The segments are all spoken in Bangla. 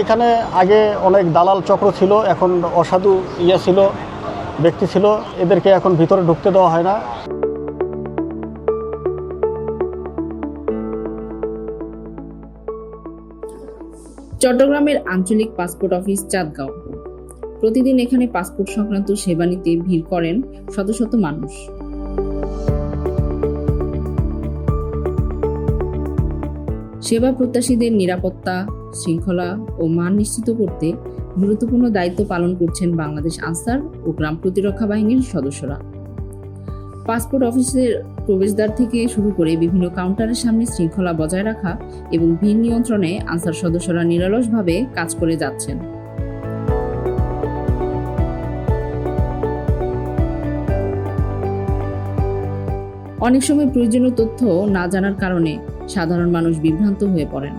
এখানে আগে অনেক দালাল চক্র ছিল, এখন অসাধু ব্যক্তি ছিল, এদেরকে এখন ভিতরে ঢুকতে দেওয়া হয় না। চট্টগ্রামের আঞ্চলিক পাসপোর্ট অফিস চাঁদগাঁও। প্রতিদিন এখানে পাসপোর্ট সংক্রান্ত সেবা নিতে ভিড় করেন শত শত মানুষ। সেবা প্রত্যাশীদের নিরাপত্তা, শৃঙ্খলা ও মান নিশ্চিত করতে গুরুত্বপূর্ণ দায়িত্ব পালন করছেন বাংলাদেশ আনসার ও গ্রাম প্রতিরক্ষা বাহিনীর সদস্যরা। পাসপোর্ট অফিসের প্রবেশদ্বার থেকে শুরু করে বিভিন্ন কাউন্টারের সামনে শৃঙ্খলা বজায় রাখা এবং ভিড় নিয়ন্ত্রণে আনসার সদস্যরা নিরলসভাবে কাজ করে যাচ্ছেন। অনেক সময় প্রয়োজনীয় তথ্য না জানার কারণে সাধারণ মানুষ বিভ্রান্ত হয়ে পড়েন।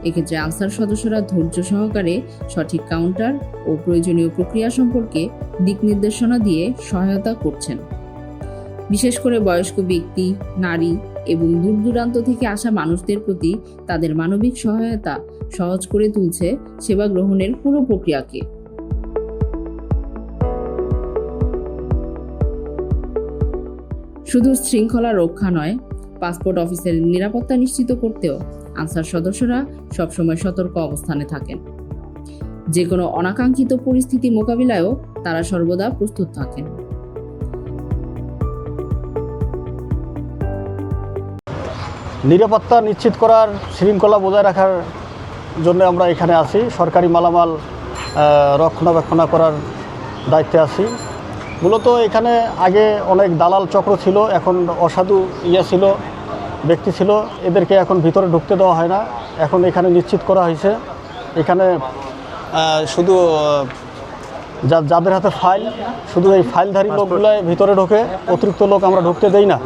এক্ষেত্রে আনসার সদস্যরা ধৈর্য সহকারে সঠিক কাউন্টার ও প্রয়োজনীয় প্রক্রিয়া সম্পর্কে দিক নির্দেশনা দিয়ে সহায়তা করছেন। বিশেষ করে বয়স্ক ব্যক্তি, নারী এবং দূর দূরান্ত থেকে আসা মানুষদের প্রতি তাদের মানবিক সহায়তা সহজ করে তুলছে সেবা গ্রহণের পুরো প্রক্রিয়াকে। শুধু শৃঙ্খলা রক্ষা নয়, পাসপোর্ট অফিসের নিরাপত্তা নিশ্চিত করতেও আনসার সদস্যরা সবসময় সতর্ক অবস্থানে থাকেন। যে কোনো অনাকাঙ্ক্ষিত পরিস্থিতি মোকাবিলায়ও তারা সর্বদা প্রস্তুত থাকেন। নিরাপত্তা নিশ্চিত করার, শৃঙ্খলা বজায় রাখার জন্য আমরা এখানে আছি। সরকারি মালামাল রক্ষণাবেক্ষণ করার দায়িত্বে আছি। মূলত এখানে আগে অনেক দালাল চক্র ছিল, এখন অসাধু ব্যক্তি ছিল, এদেরকে এখন ভিতরে ঢুকতে দেওয়া হয় না। এখন এখানে নিশ্চিত করা হয়েছে এখানে শুধু যাদের হাতে ফাইল, শুধু এই ফাইলধারী লোকগুলো ভিতরে ঢোকে, অতিরিক্ত লোক আমরা ঢুকতে দেই না।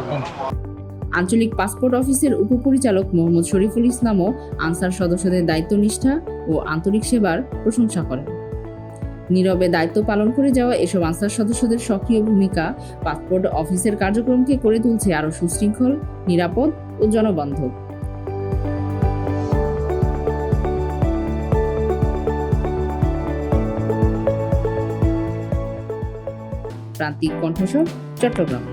আঞ্চলিক পাসপোর্ট অফিসের উপপরিচালক মোহাম্মদ শরীফুল ইসলামও আনসার সদস্যদের দায়িত্বনিষ্ঠা ও আন্তরিক সেবার প্রশংসা করেন। নীরবে দায়িত্ব পালন করে যাওয়া এসব আনসার সদস্যদের সক্রিয় ভূমিকা পাসপোর্ট অফিসের কার্যক্রমকে করে তুলছে আরও সুশৃঙ্খল, নিরাপদ ও জনবান্ধব। প্রান্তিক কণ্ঠস্বর, চট্টগ্রাম।